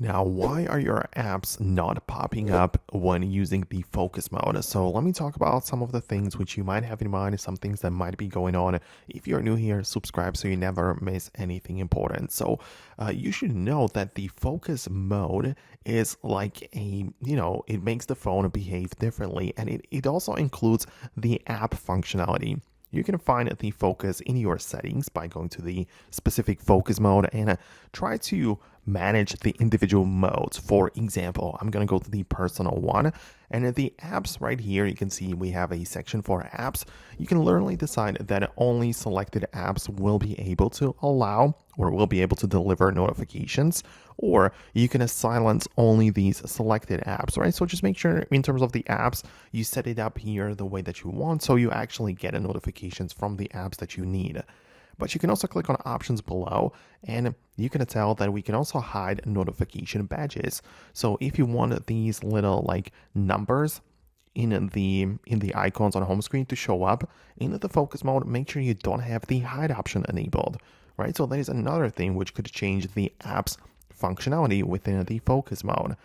Now, why are your apps not popping up when using the focus mode? So let me talk about some of the things which you might have in mind, some things that might be going on. If you're new here, subscribe so you never miss anything important. So you should know that the focus mode is like it makes the phone behave differently, and it also includes the app functionality. You can find the focus in your settings by going to the specific focus mode and try to manage the individual modes. For example, I'm going to go to the personal one, and in the apps right here, you can see we have a section for apps. You can literally decide that only selected apps will be able to allow or will be able to deliver notifications, or you can silence only these selected apps, right? So just make sure in terms of the apps, you set it up here the way that you want so you actually get notifications from the apps that you need. But you can also click on options below, and you can tell that we can also hide notification badges. So if you want these little like numbers in the icons on home screen to show up in the focus mode, make sure you don't have the hide option enabled, right? So that is another thing which could change the app's functionality within the focus mode.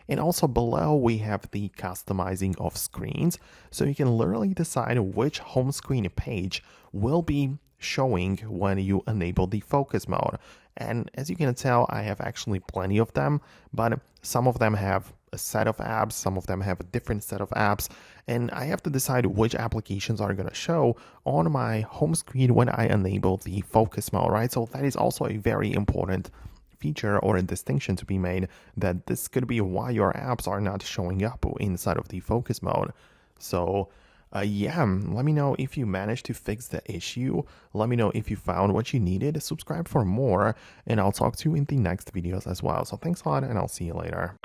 And also below, we have the customizing of screens. So you can literally decide which home screen page will be showing when you enable the focus mode. And as you can tell, I have actually plenty of them, but some of them have a set of apps, some of them have a different set of apps, and I have to decide which applications are going to show on my home screen when I enable the focus mode, right? So that is also a very important feature or a distinction to be made, that this could be why your apps are not showing up inside of the focus mode. So let me know if you managed to fix the issue. Let me know if you found what you needed. Subscribe for more, and I'll talk to you in the next videos as well. So thanks a lot, and I'll see you later.